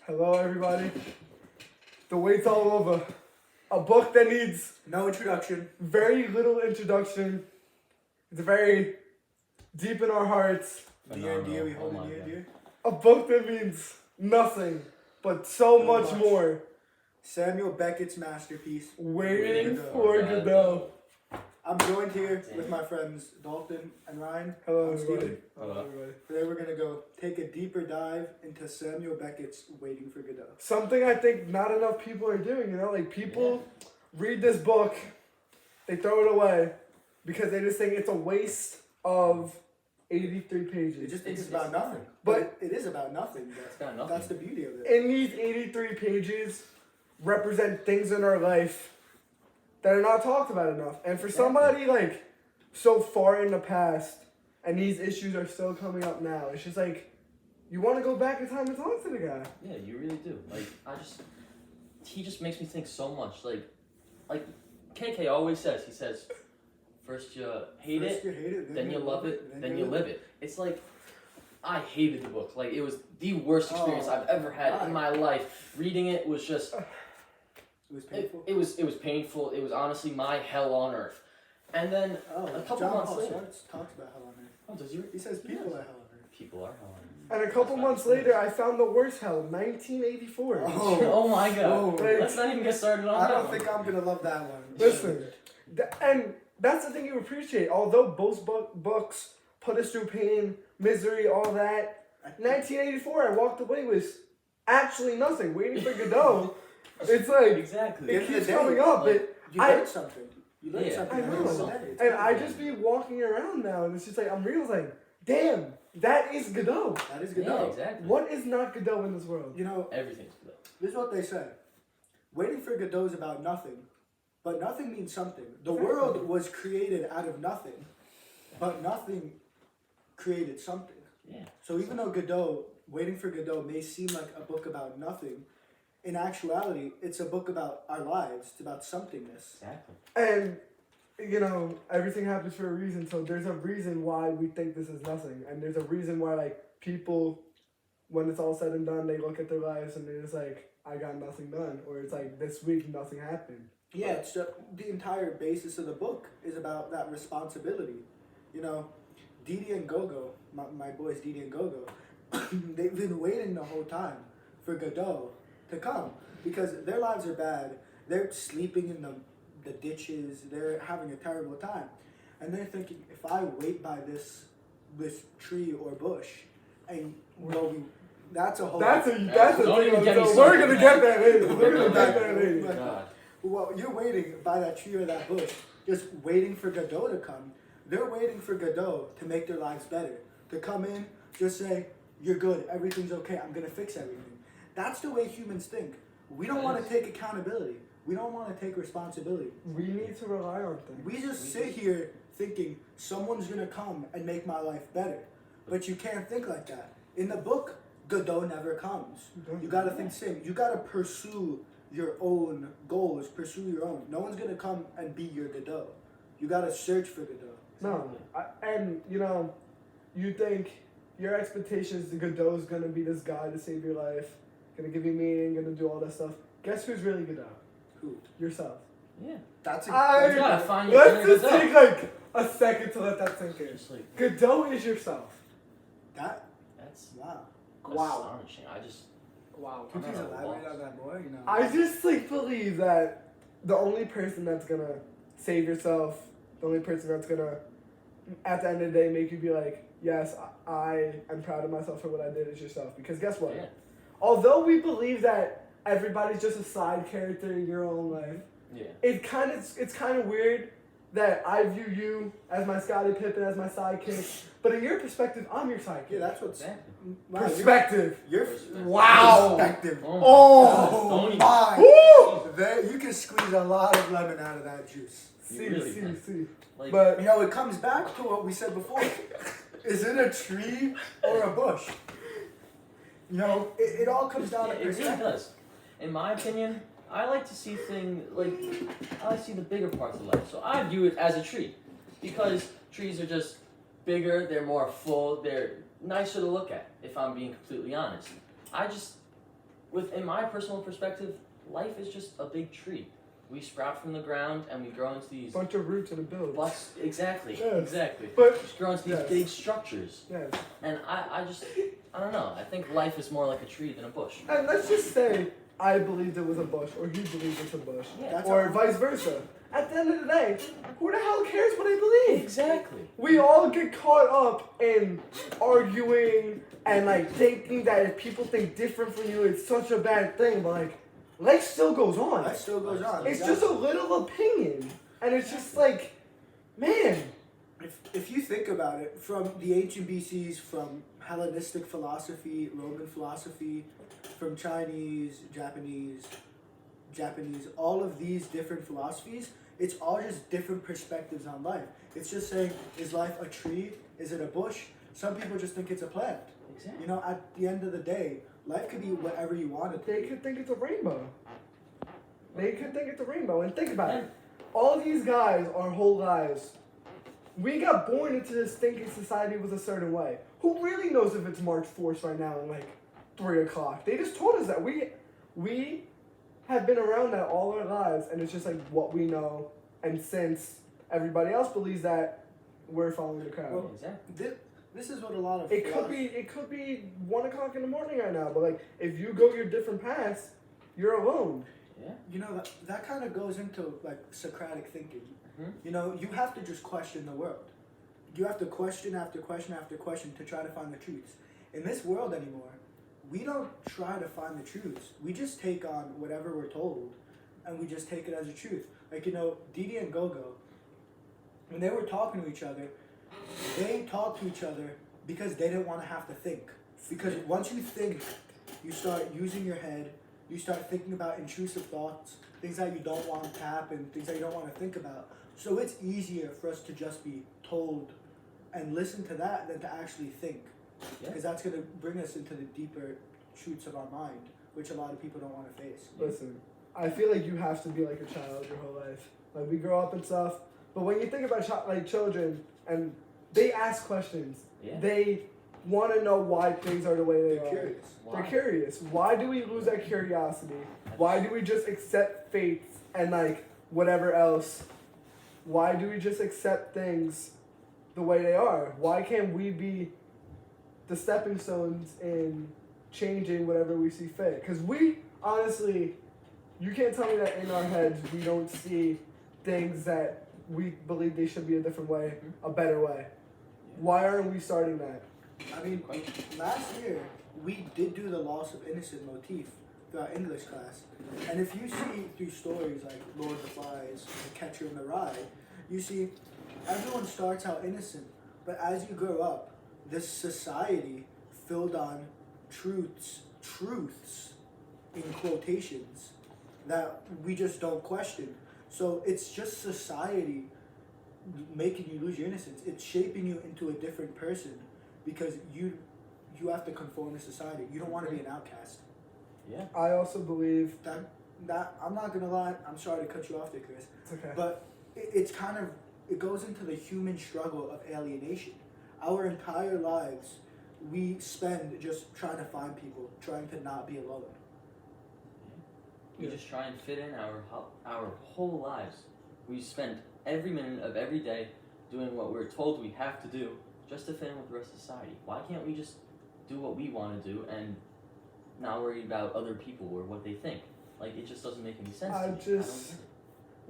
Hello, everybody. The wait's all over. A book that needs no introduction. Very little introduction. It's very deep in our hearts. Dear, dear, we hold it near, dear. A book that means nothing, but so much more. Samuel Beckett's masterpiece. Waiting for Godot. I'm joined here with my friends Dalton and Ryan. Hello, Steven. everybody. Hello. Today we're going to go take a deeper dive into Samuel Beckett's Waiting for Godot. Something I think not enough people are doing, Like, people read this book, they throw it away, because they just think it's a waste of 83 pages. They just think it's about nothing. But it is about nothing. That's the beauty of it. In these 83 pages represent things in our life that are not talked about enough. And for somebody like so far in the past, and these issues are still coming up now, it's just like you want to go back in time and talk to the guy. Yeah, you really do. He just makes me think so much. Like KK always says. He says, first you hate it, then you love it, then you live it. It's like, I hated the book. Like, it was the worst experience I've ever had in my life. Reading it was just... It was painful? It was painful. It was honestly my hell on earth. And then a couple months later... talks about hell on earth. Oh, does he? He says people are hell on earth. People are hell on earth. And a couple months later, I found the worst hell, 1984. Oh my god. Let's not even get started on that. I don't think I'm going to love that one. Listen, and that's the thing you appreciate. Although both books put us through pain, misery, all that, 1984, I walked away with actually nothing. Waiting for Godot. It's like, exactly. It keeps coming up, but you learned something. You learned something. I know. And I just be walking around now, and it's just like, I'm realizing, damn, that is Godot. That is Godot. Yeah, exactly. What is not Godot in this world? Everything's Godot. This is what they say. Waiting for Godot is about nothing, but nothing means something. The world was created out of nothing, but nothing created something. Yeah. So even though Godot, Waiting for Godot may seem like a book about nothing, in actuality, it's a book about our lives. It's about somethingness. Exactly. And, everything happens for a reason. So there's a reason why we think this is nothing. And there's a reason why, people, when it's all said and done, they look at their lives and they're just like, I got nothing done. Or it's like, this week, nothing happened. Yeah, it's the entire basis of the book is about that responsibility. Didi and Gogo, my boys Didi and Gogo, they've been waiting the whole time for Godot to come because their lives are bad. They're sleeping in the ditches. They're having a terrible time, and they're thinking, if I wait by this tree or bush, and that's a whole. That's a Don't thing. even get me We're gonna get that later. We're gonna get that later. God. Well, you're waiting by that tree or that bush, just waiting for Godot to come. They're waiting for Godot to make their lives better, to come in, just say, you're good, everything's okay, I'm gonna fix everything. That's the way humans think. We don't want to take accountability. We don't want to take responsibility. We need to rely on things. We just sit here thinking someone's gonna come and make my life better. But you can't think like that. In the book, Godot never comes. You gotta think the same. You gotta pursue your own goals, pursue your own. No one's gonna come and be your Godot. You gotta search for Godot. No, you think your expectations that Godot's gonna be this guy to save your life, gonna give you meaning, gonna do all that stuff. Guess who's really Godot? Who? Yourself. Yeah. You gotta find your Let's inner just Godot. take a second to let that sink in. Just like, Godot is yourself. that's Wow. astonishing. Wow. Could you please elaborate on that more? I just believe that the only person that's gonna save yourself, the only person that's gonna, at the end of the day, make you be like, yes, I am proud of myself for what I did is yourself. Because guess what? Yeah. Although we believe that everybody's just a side character in your own life, it's kind of weird that I view you as my Scottie Pippen, as my sidekick, but in your perspective, I'm your sidekick. Yeah, that's what's... Wow, perspective. Wow. Perspective. Oh my. Woo! There, you can squeeze a lot of lemon out of that juice. See. Like, but, it comes back to what we said before. Is it a tree or a bush? It all comes down to perspective. It really does. In my opinion, I like to see I like to see the bigger parts of life. So I view it as a tree. Because trees are just bigger, they're more full, they're nicer to look at, if I'm being completely honest. in my personal perspective, life is just a big tree. We sprout from the ground and we grow into these bunch of roots and a build. Exactly. Yes. Exactly. But Just grow into these yes. big structures. Yes. And I don't know. I think life is more like a tree than a bush. And let's just say I believed it was a bush, or he believed it's a bush, Yeah. or vice versa. At the end of the day, who the hell cares what I believe? Exactly. We all get caught up in arguing and like thinking that if people think different from you, it's such a bad thing. But like, life still goes on. Life still goes on. It's just a little opinion, and it's just like, man. If you think about it, from the ancient BCs, from Hellenistic philosophy, Roman philosophy, from Chinese, Japanese, all of these different philosophies, it's all just different perspectives on life. It's just saying, is life a tree? Is it a bush? Some people just think it's a plant. Exactly. You know, at the end of the day, life could be whatever you want it to They be. could think it's a rainbow. They could think it's a rainbow. And think about it. All these guys, our whole lives, we got born into this thinking society was a certain way. Who really knows if it's March 4th right now in like 3 o'clock? They just told us that. We have been around that all our lives, and it's just like what we know. And since everybody else believes that, we're following the crowd. Well, Exactly. This is what a lot of It could be 1 o'clock in the morning right now, but like if you go your different paths, you're alone. Yeah. You know, that kind of goes into like Socratic thinking. Mhm. You know, you have to just question the world. You have to question after question after question to try to find the truths. In this world anymore, we don't try to find the truths. We just take on whatever we're told, and we just take it as a truth. Like, you know, Didi and Gogo, when they were talking to each other, they talked to each other because they didn't want to have to think. Because once you think, you start using your head, you start thinking about intrusive thoughts, things that you don't want to happen, things that you don't want to think about. So it's easier for us to just be told and listen to that than to actually think. Yeah. Because that's going to bring us into the deeper truths of our mind, which a lot of people don't want to face. Listen, I feel like you have to be like a child your whole life. Like we grow up and stuff, but when you think about like children, and they ask questions, Yeah. they want to know why things are the way they They're are. curious. They're curious. Why do we lose that curiosity? Why do we just accept fates and like whatever else? Why do we just accept things the way they are? Why can't we be the stepping stones in changing whatever we see fit? Because we, honestly, you can't tell me that in our heads we don't see things that we believe they should be a different way, a better way. Why aren't we starting that? I mean, last year, we did do the loss of innocent motif through our English class. And if you see through stories like Lord of the Flies, The Catcher in the Rye, you see everyone starts out innocent. But as you grow up, this society filled on truths in quotations that we just don't question. So it's just society making you lose your innocence. It's shaping you into a different person because you have to conform to society. You don't want to be an outcast. Yeah. I also believe That I'm not gonna lie. I'm sorry to cut you off there, Chris. it's okay. But it's kind of, it goes into the human struggle of alienation. Our entire lives, we spend just trying to find people, trying to not be alone. We just try and fit in our whole lives. We spend every minute of every day doing what we're told we have to do just to fit in with the rest of society. Why can't we just do what we want to do and not worry about other people or what they think? Like, it just doesn't make any sense to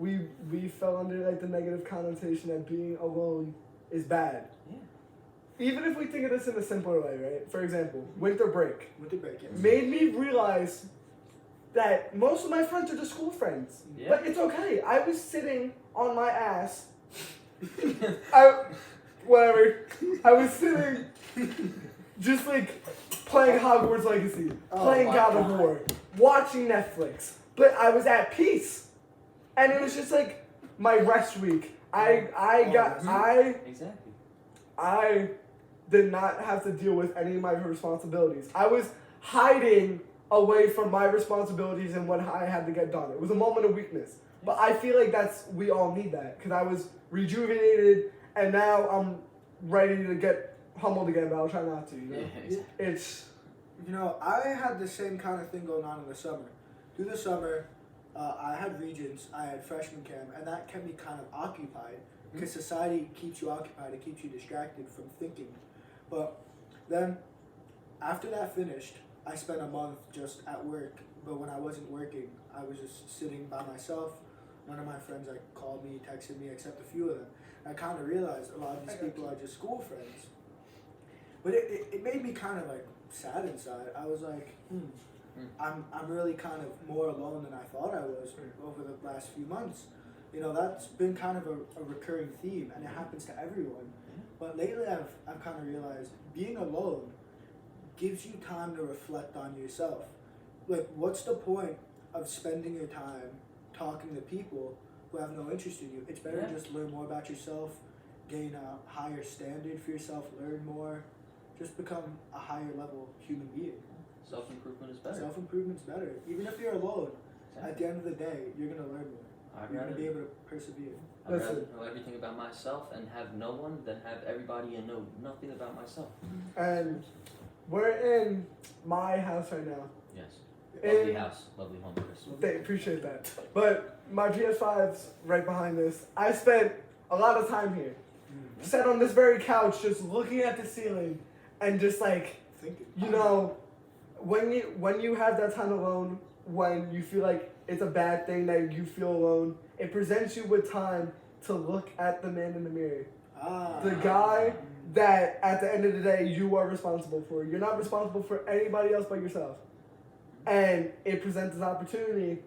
me. We fell under like the negative connotation that being alone is bad. Yeah. Even if we think of this in a simpler way, right? For example, winter break Winter break, yes. made me realize that most of my friends are just school friends. Yeah. But it's okay. I was sitting on my ass. I was sitting just like playing Hogwarts Legacy, playing my God of God. War, watching Netflix. But I was at peace. And it was just like my rest week. Exactly. I did not have to deal with any of my responsibilities. I was hiding away from my responsibilities and what I had to get done. It was a moment of weakness. But I feel like we all need that because I was rejuvenated and now I'm ready to get humbled again, but I'll try not to, you know? Yeah, exactly. You know, I had the same kind of thing going on in the summer. Through the summer, I had Regents, I had freshman camp, and that kept me kind of occupied because society keeps you occupied, it keeps you distracted from thinking. But then, after that finished, I spent a month just at work. But when I wasn't working, I was just sitting by myself. None of my friends like called me, texted me, except a few of them. I kind of realized a lot of these people are just school friends. But it made me kind of like sad inside. I was like, I'm really kind of more alone than I thought I was over the last few months. You know, that's been kind of a recurring theme, and it happens to everyone. But lately I've kind of realized being alone gives you time to reflect on yourself. Like, what's the point of spending your time talking to people who have no interest in you? It's better to just learn more about yourself, gain a higher standard for yourself, learn more, just become a higher level human being. Self-improvement is better. Self-improvement's better. Even if you're alone, at the end of the day, you're going to learn more. You're going to be able to persevere. I'd rather know everything about myself and have no one than have everybody and know nothing about myself. And we're in my house right now. Yes. Lovely house, lovely home, Chris. They appreciate that. But my PS5's right behind this. I spent a lot of time here. Sat on this very couch just looking at the ceiling and just like, thinking. you know, when you have that time alone, when you feel like it's a bad thing that you feel alone, it presents you with time to look at the man in the mirror. The guy that at the end of the day you are responsible for. You're not responsible for anybody else but yourself. And it presents an opportunity.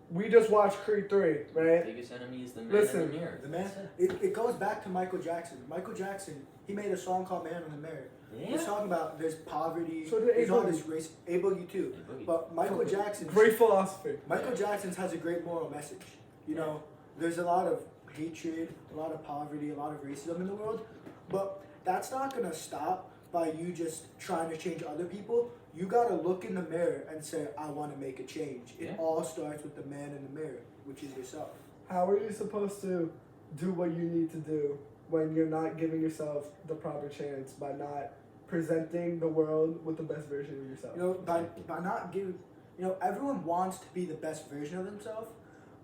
We just watched Creed 3, right? The biggest enemy is the man in the mirror. The man. It goes back to Michael Jackson. Michael Jackson, he made a song called Man in the Mirror. Yeah. He's talking about there's poverty, So did there's all A-Boogie. this race. A-Boogie too. A-Boogie. But Michael Jackson. Great philosophy. Michael Jackson's has a great moral message. You know, there's a lot of hatred, a lot of poverty, a lot of racism in the world. But that's not going to stop by you just trying to change other people. You got to look in the mirror and say, I want to make a change. It all starts with the man in the mirror, which is yourself. How are you supposed to do what you need to do when you're not giving yourself the proper chance by not presenting the world with the best version of yourself? You know, by not giving, you know, everyone wants to be the best version of themselves,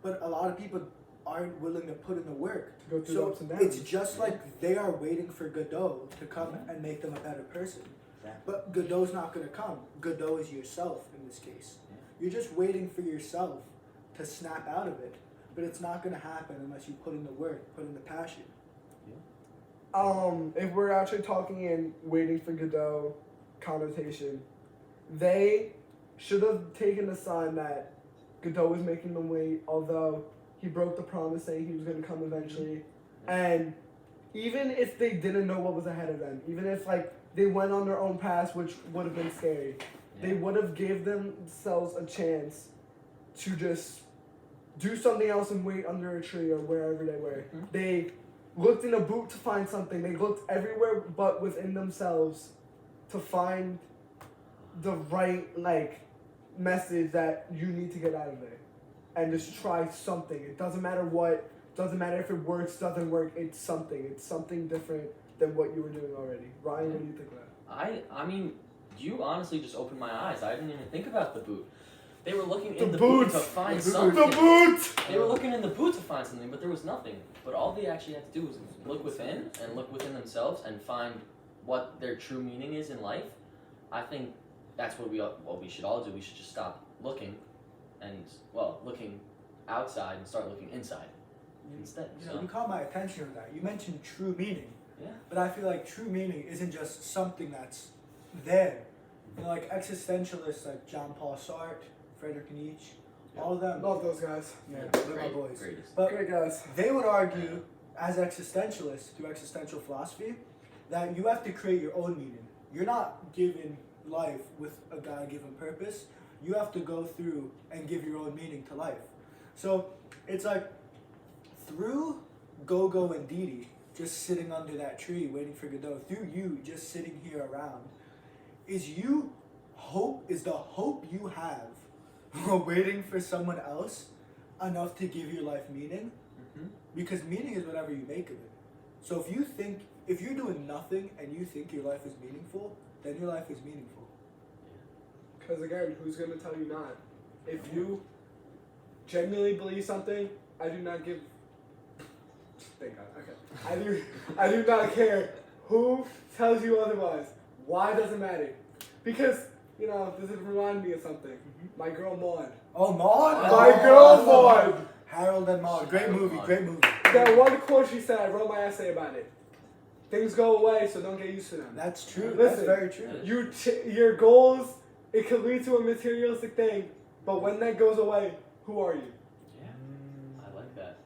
but a lot of people aren't willing to put in the work. To go through the ups and downs. It's just like they are waiting for Godot to come and make them a better person. But Godot's not going to come. Godot is yourself in this case. You're just waiting for yourself to snap out of it, but it's not going to happen unless you put in the work, put in the passion. If we're actually talking in waiting for Godot connotation, they should have taken the sign that Godot was making them wait, although he broke the promise saying he was going to come eventually. And even if they didn't know what was ahead of them, even if like they went on their own path, which would have been scary, they would have gave themselves a chance to just do something else and wait under a tree or wherever they were. They looked in a boot to find something. They looked everywhere but within themselves to find the right like message that you need to get out of there. And just try something. It doesn't matter what, doesn't matter if it works, doesn't work, it's something. It's something different than what you were doing already. Ryan, what do you think of that? I mean, you honestly just opened my eyes. I didn't even think about the boot. They were looking The in the boot. boot to find The something. boot! They were looking in the boot to find something, but there was nothing. But all they actually had to do was look within and look within themselves and find what their true meaning is in life. I think that's what we should all do. We should just stop looking and, looking outside and start looking inside instead. You know, you caught my attention on that. You mentioned true meaning. Yeah. But I feel like true meaning isn't just something that's there. You know, like existentialists like Jean-Paul Sartre, Friedrich Nietzsche, all of them. Love those guys. Yeah, they're my boys. Greatest. But Great guys. they would argue, as existentialists, through existential philosophy, that you have to create your own meaning. You're not given life with a God-given purpose. You have to go through and give your own meaning to life. So it's like through Gogo and Didi just sitting under that tree waiting for Godot, through you just sitting here around, is the hope you have waiting for someone else enough to give your life meaning? Because meaning is whatever you make of it. So if you're doing nothing and you think your life is meaningful, then your life is meaningful. Because again, who's gonna tell you not? If you genuinely believe something, I do not give. Thank God. Okay. I do not care who tells you otherwise. Why does it matter? Because this is remind me of something. My girl Maud. Oh, Maud. My girl Maud. Harold and Maud. Great movie. Great movie. That one quote she said. I wrote my essay about it. Things go away, so don't get used to them. That's true. Listen, That's very true. Your goals, it could lead to a materialistic thing, but when that goes away, who are you? Yeah, I like that.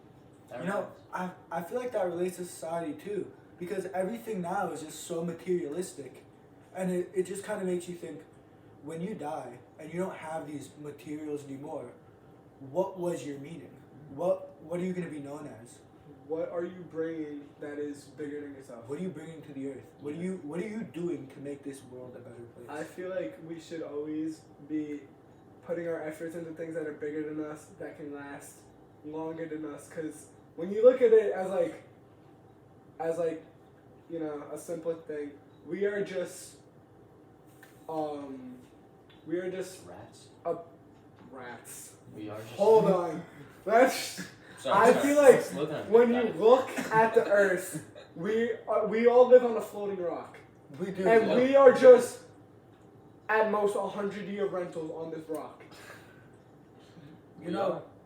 I feel like that relates to society too, because everything now is just so materialistic, and it just kind of makes you think, when you die and you don't have these materials anymore, what was your meaning? What are you going to be known as? What are you bringing that is bigger than yourself? What are you bringing to the earth? What are you doing to make this world a better place? I feel like we should always be putting our efforts into things that are bigger than us, that can last longer than us. Because when you look at it as a simple thing, we are just Rats. Rats. We are just. Hold on. That's. Sorry, I feel like Slow down. when you look at the Earth, we all live on a floating rock, We do. and we are just at most 100-year rentals on this rock.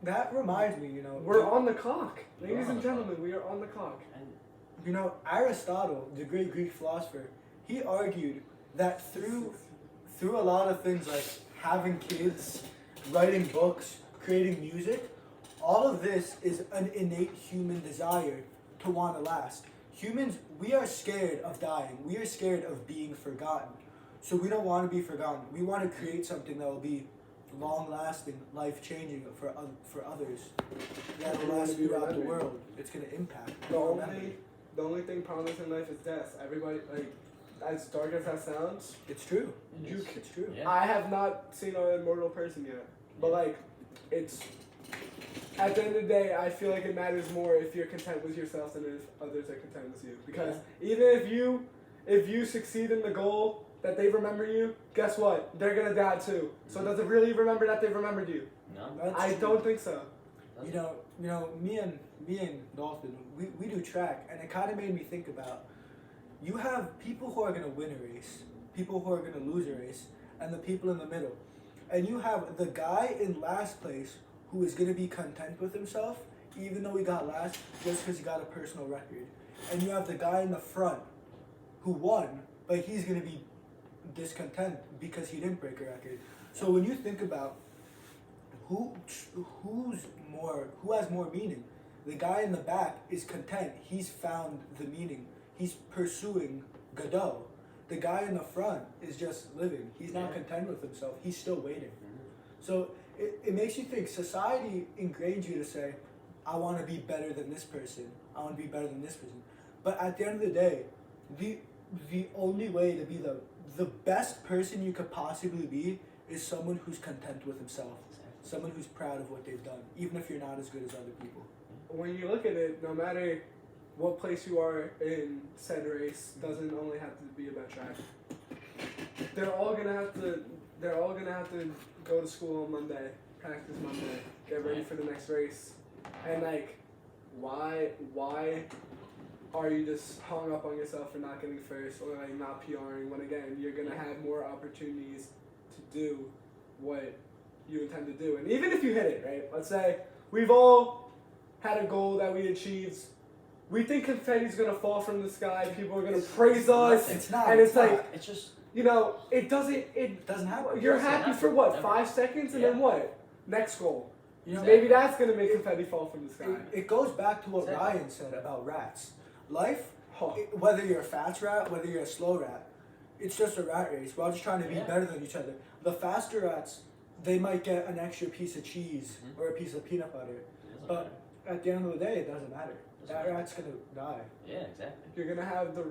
That reminds me. We're on the clock, ladies and gentlemen. We are on the clock. Aristotle, the great Greek philosopher, he argued that through a lot of things like having kids, writing books, creating music, all of this is an innate human desire to want to last. Humans, we are scared of dying. We are scared of being forgotten. So we don't want to be forgotten. We want to create something that will be long-lasting, life-changing for others. That will last throughout the world. It's going to impact. The only thing promised in life is death. Everybody, as dark as that sounds, It's true. It's true. Yeah. I have not seen an immortal person yet. But it's at the end of the day, I feel like it matters more if you're content with yourself than if others are content with you. Because even if you succeed in the goal that they remember you, guess what? They're gonna die too. So does it really remember that they remembered you? No. I don't think so. Me and Dolphin, we do track, and it kind of made me think about, you have people who are going to win a race, people who are going to lose a race, and the people in the middle. And you have the guy in last place who is going to be content with himself, even though he got last, just because he got a personal record. And you have the guy in the front who won, but he's going to be discontent because he didn't break a record. So when you think about who has more meaning, the guy in the back is content. He's found the meaning. He's pursuing Godot. The guy in the front is just living. He's not content with himself. He's still waiting. So it makes you think. Society ingrains you to say, I want to be better than this person. I want to be better than this person. But at the end of the day, the only way to be the best person you could possibly be is someone who's content with himself. Someone who's proud of what they've done, even if you're not as good as other people. When you look at it, no matter what place you are in said race, doesn't only have to be about track. They're all gonna have to go to school on Monday, practice Monday, get ready for the next race, and why are you just hung up on yourself for not getting first or not PRing when again you're gonna have more opportunities to do what you intend to do. And even if you hit it, right? Let's say we've all had a goal that we achieved. We think confetti's gonna fall from the sky. People are gonna praise us. It's not. And it's just it doesn't happen. You're happy for what? Never. 5 seconds, and then what? Next goal. Exactly. Maybe that's gonna make confetti fall from the sky. It goes back to what Ryan said about rats. Life, whether you're a fast rat, whether you're a slow rat, it's just a rat race. We're all just trying to be better than each other. The faster rats, they might get an extra piece of cheese or a piece of peanut butter. But at the end of the day, it doesn't matter. That rat's going to die. Yeah, exactly. You're going to have the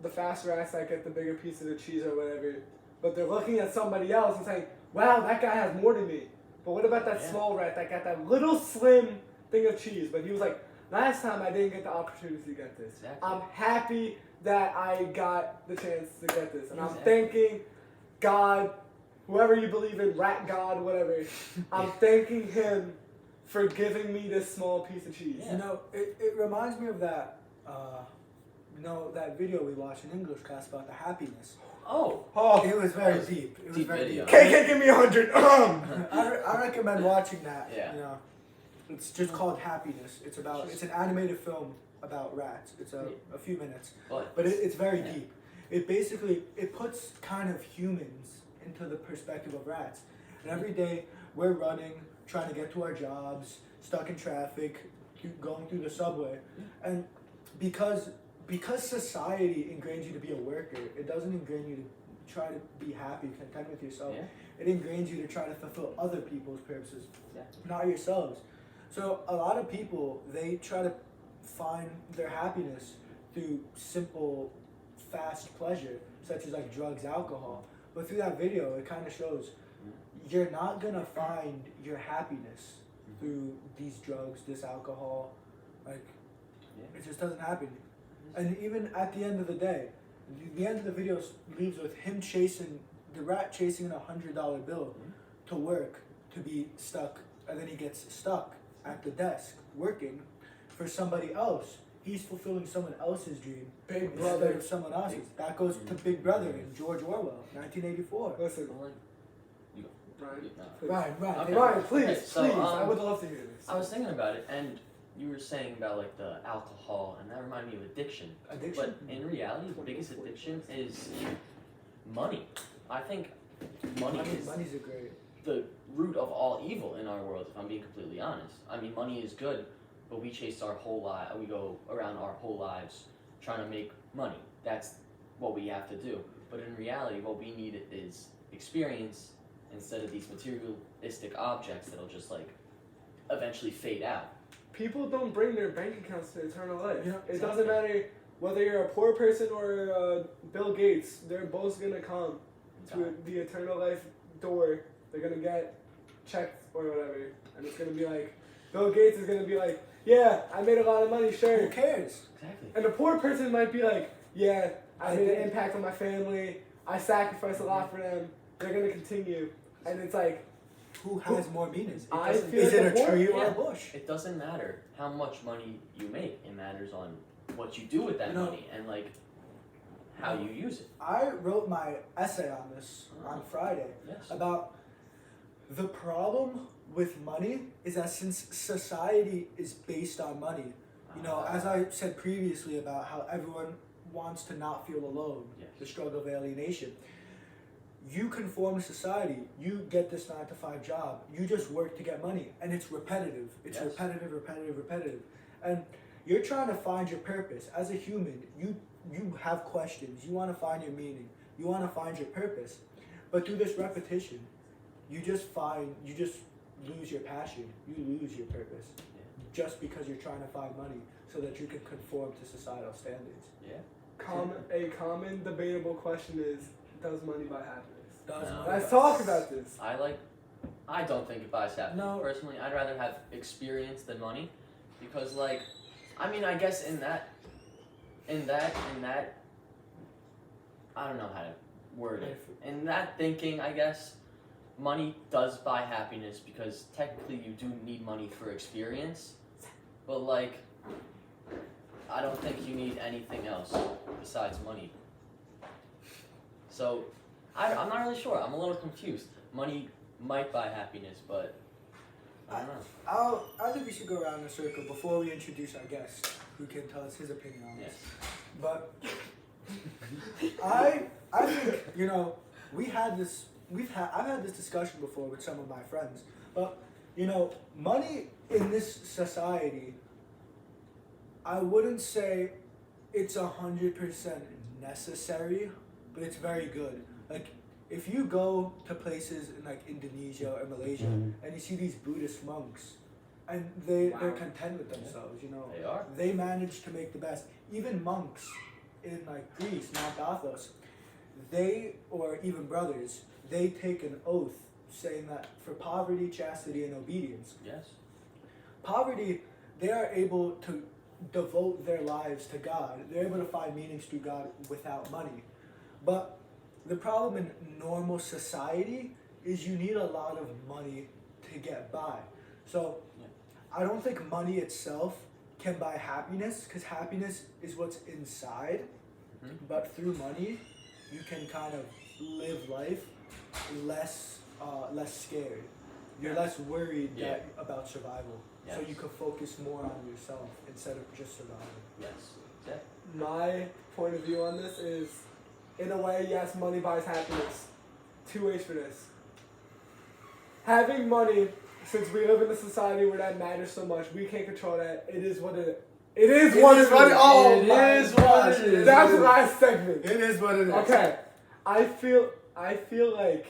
fast rats that get the bigger piece of the cheese or whatever. But they're looking at somebody else and saying, wow, that guy has more than me. But what about that small rat that got that little slim thing of cheese? But he was like, last time I didn't get the opportunity to get this. Exactly. I'm happy that I got the chance to get this. And I'm thanking God whoever you believe in, rat god, whatever. I'm thanking him for giving me this small piece of cheese. Yeah. You know, it reminds me of that, that video we watched in English class about the happiness. Oh. It was very deep. It was deep very video. deep. KK, give me 100. I recommend watching that. Yeah. You know, it's just called Happiness. It's an animated film about rats. It's a few minutes, but it's very deep. It puts kind of humans into the perspective of rats. And every day we're running, trying to get to our jobs, stuck in traffic, going through the subway, and because society ingrains you to be a worker, it doesn't ingrain you to try to be happy, content with yourself. Yeah. It ingrains you to try to fulfill other people's purposes, Yeah. not yourselves. So a lot of people, they try to find their happiness through simple, fast pleasure, such as like drugs, alcohol. But through that video, it kind of shows you're not gonna find your happiness through these drugs, this alcohol. Like, it just doesn't happen. And even at the end of the day, the end of the video leaves with him the rat chasing a $100 bill to work, to be stuck, and then he gets stuck at the desk working for somebody else. He's fulfilling someone else's dream Big instead Brother. of someone else's. That goes to Big Brother in George Orwell, 1984. Listen, Well, like, you go. Ryan. No. Please. Right. Okay. Ryan, please, Okay, so, please. I would love to hear this. I was thinking about it, and you were saying about like the alcohol, and that reminded me of addiction. Addiction? But in reality, the biggest addiction is money. I think Money's a great. the root of all evil in our world, if I'm being completely honest. I mean, money is good, but we chase our whole life, we go around our whole lives trying to make money. That's what we have to do. But in reality, what we need is experience instead of these materialistic objects that'll just like eventually fade out. People don't bring their bank accounts to eternal life. Yeah, It exactly. doesn't matter whether you're a poor person or Bill Gates. They're both gonna come to the eternal life door. They're gonna get checked or whatever, and it's gonna be like, Bill Gates is gonna be like, yeah, I made a lot of money, sure. Who cares? Exactly. And the poor person might be like, yeah, I made an impact on my family. I sacrificed a lot for them. They're gonna continue, and it's like, Who has more meanings? I feel Is like it the a tree poor- or a Yeah. bush? It doesn't matter how much money you make. It matters on what you do with that No. money and like how you use it. I wrote my essay on this on Friday Yes. about the problem with money is that since society is based on money, as I said previously about how everyone wants to not feel alone, Yes. the struggle of alienation. You conform to society, you get this 9-to-5 job, you just work to get money, and it's repetitive. It's Yes. repetitive. And you're trying to find your purpose. As a human, you have questions, you want to find your meaning, you want to find your purpose. But through this repetition, you just lose your passion, you lose your purpose. Just because you're trying to find money so that you can conform to societal standards. Yeah. a common debatable question is, does money buy happiness? Does No. money Let's buy- talk about this. I don't think it buys happiness. No. Personally, I'd rather have experience than money, because I guess in that, I don't know how to word it. In that thinking, I guess, money does buy happiness because technically you do need money for experience, but I don't think you need anything else besides money. So, I'm not really sure. I'm a little confused. Money might buy happiness, but I don't know. I think we should go around in a circle before we introduce our guest, who can tell us his opinion on this. Yes. But I think I've had this discussion before with some of my friends. But money in this society, I wouldn't say it's 100% necessary, but it's very good. Like, if you go to places in like Indonesia or Malaysia and you see these Buddhist monks, and they're content with themselves, They are. They manage to make the best. Even monks in like Greece, Mount Athos, or even brothers, they take an oath saying that for poverty, chastity, and obedience. Yes. Poverty, they are able to devote their lives to God. They're able to find meanings through God without money. But the problem in normal society is you need a lot of money to get by. So I don't think money itself can buy happiness, because happiness is what's inside. But through money, you can kind of live life less scared. You're less worried about survival. So you can focus more on yourself instead of just surviving. Yes. My point of view on this is, in a way, yes, money buys happiness. Two ways for this. Having money, since we live in a society where that matters so much, we can't control that. It is what it is. Oh, it is what it is. That's the last segment. It is what it is. Okay. I feel like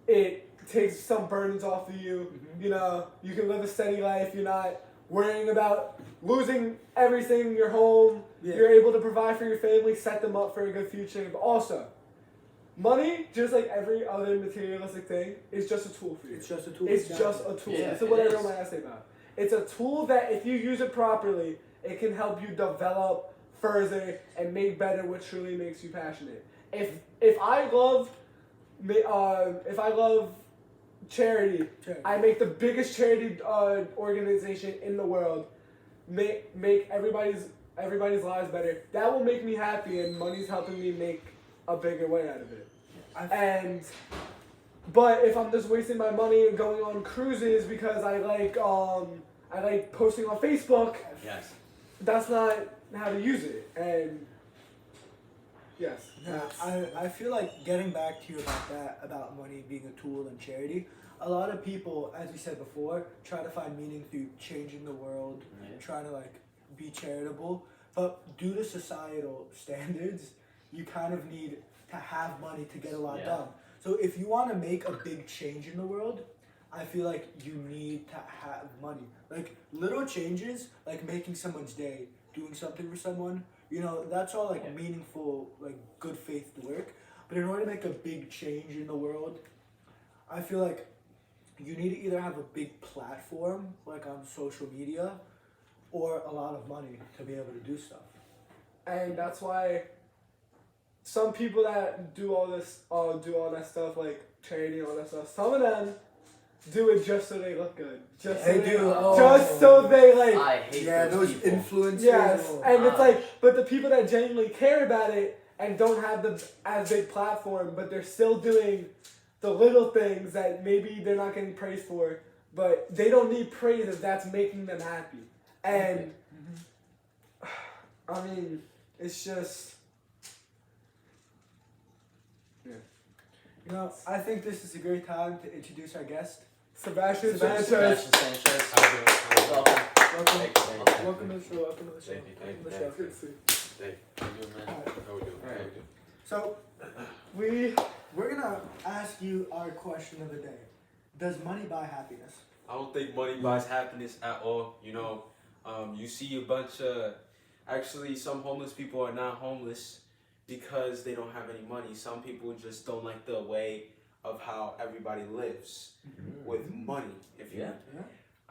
it takes some burdens off of you. You know, you can live a steady life. You're not worrying about losing everything, your home. You're able to provide for your family, set them up for a good future. But also, money, just like every other materialistic thing, is just a tool for you. It's just a tool. It's just a tool. Yeah, This is what everyone has to say about it. It's a tool that if you use it properly, it can help you develop further and make better what truly makes you passionate. If I love charity, I make the biggest charity organization in the world, make everybody's lives better. That will make me happy, and money's helping me make a bigger way out of it. But if I'm just wasting my money and going on cruises because I like posting on Facebook, that's not how to use it. And yes. Yeah, I feel like getting back to you about money being a tool and charity, a lot of people, as we said before, try to find meaning through changing the world, trying to like be charitable, but due to societal standards, you kind of need to have money to get a lot done. So if you want to make a big change in the world, I feel like you need to have money. Like little changes, like making someone's day, doing something for someone, you know, that's all like meaningful, like good faith work. But in order to make a big change in the world, I feel like you need to either have a big platform, like on social media, or a lot of money to be able to do stuff. And that's why some people that do all that stuff, like charity and all that stuff, some of them do it just so they look good. Just so they like. I hate those people. Influencers. Yes, and it's like, but the people that genuinely care about it and don't have the as big platform, but they're still doing the little things that maybe they're not getting praise for, but they don't need praise if that's making them happy. And I mean, it's just. You know, I think this is a great time to introduce our guest. Sebastian Sanchez. Sanchez. Welcome. Welcome to the show. Welcome to the show. Good to see you. How you doing, man? So, we're gonna ask you our question of the day. Does money buy happiness? I don't think money buys happiness at all. You know, you see a bunch of, actually some homeless people are not homeless because they don't have any money. Some people just don't like the way of how everybody lives with money.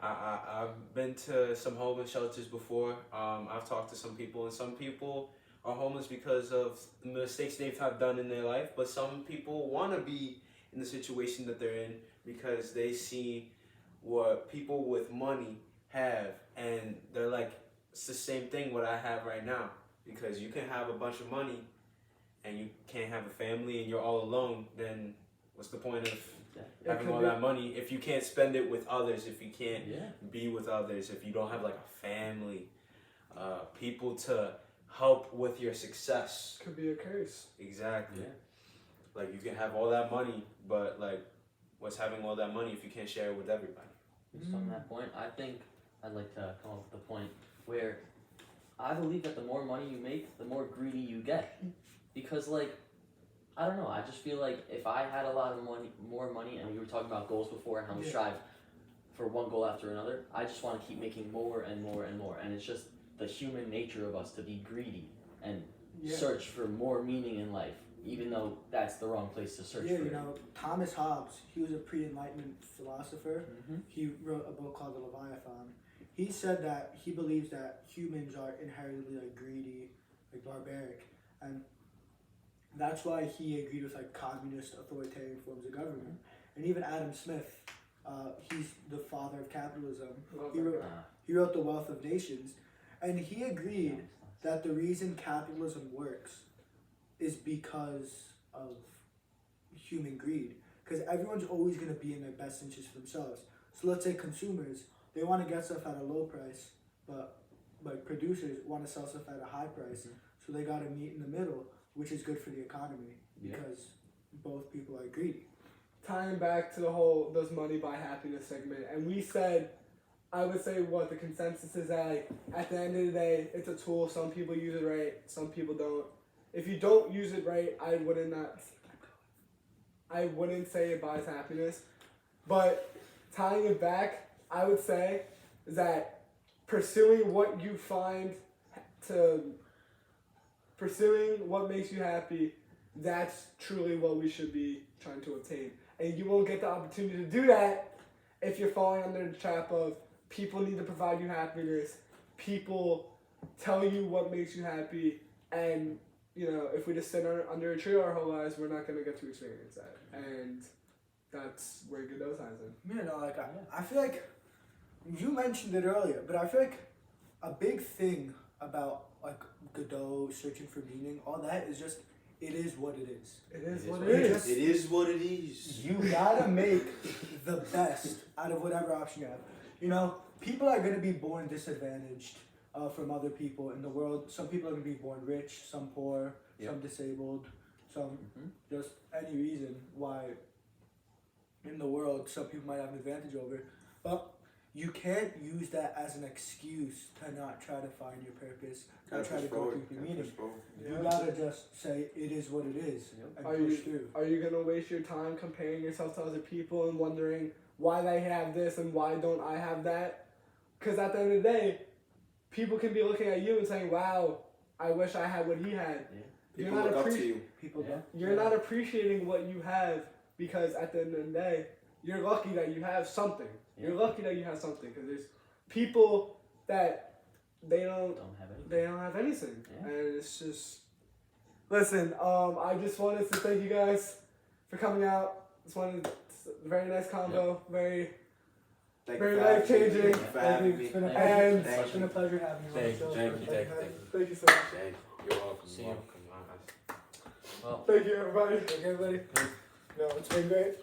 I've been to some homeless shelters before. I've talked to some people, and some people are homeless because of the mistakes they've done in their life, but some people want to be in the situation that they're in because they see what people with money have, and they're like, it's the same thing what I have right now, because you can have a bunch of money and you can't have a family and you're all alone. Then what's the point of having all that money if you can't spend it with others, if you can't be with others, if you don't have like a family, people to help with your success? Could be a curse. Exactly. Like you can have all that money, but like what's having all that money if you can't share it with everybody? Just on that point, I think I'd like to come up with a point where I believe that the more money you make, the more greedy you get. Because like, I don't know, I just feel like if I had a lot of money, more money, and we were talking about goals before and how we strive for one goal after another, I just want to keep making more and more and more. And it's just the human nature of us to be greedy and search for more meaning in life, even though that's the wrong place to search for it. You know, Thomas Hobbes, he was a pre-Enlightenment philosopher. He wrote a book called The Leviathan. He said that he believes that humans are inherently like greedy, like barbaric, and That's why he agreed with like communist authoritarian forms of government. And even Adam Smith, he's the father of capitalism. He wrote The Wealth of Nations, and he agreed that the reason capitalism works is because of human greed. Because everyone's always going to be in their best interest for themselves. So let's say consumers, they want to get stuff at a low price, but like producers want to sell stuff at a high price. So they got to meet in the middle, which is good for the economy because both people are greedy. Tying back to the whole "does money buy happiness" segment, and we said, I would say what the consensus is that like, at the end of the day, it's a tool. Some people use it right, some people don't. If you don't use it right, I wouldn't say it buys happiness. But tying it back, I would say that pursuing what makes you happy, that's truly what we should be trying to obtain. And you won't get the opportunity to do that if you're falling under the trap of people need to provide you happiness, people tell you what makes you happy, and if we just sit under a tree our whole lives, we're not going to get to experience that. And that's where Godot ties in. I feel like you mentioned it earlier, but I feel like a big thing about like Godot searching for meaning, all that is just it is what it is. It is what it is. It is what it is. You gotta make the best out of whatever option you have. People are gonna be born disadvantaged from other people in the world. Some people are gonna be born rich, some poor, some disabled, some just any reason why in the world some people might have an advantage over. But you can't use that as an excuse to not try to find your purpose, or try to go through your meaning. You gotta just say it is what it is and push through. Are you gonna waste your time comparing yourself to other people and wondering why they have this and why don't I have that? Because at the end of the day, people can be looking at you and saying, "Wow, I wish I had what he had." People look up to you. You're not appreciating what you have because at the end of the day, you're lucky that you have something. You're lucky that you have something because there's people that they don't have anything, and it's just. Listen, I just wanted to thank you guys for coming out. It's a very nice combo, very life changing. It's been a pleasure having you on the show. Thank you so much. You're welcome. See you. Thank you, everybody. Thank you, everybody. No, it's been great.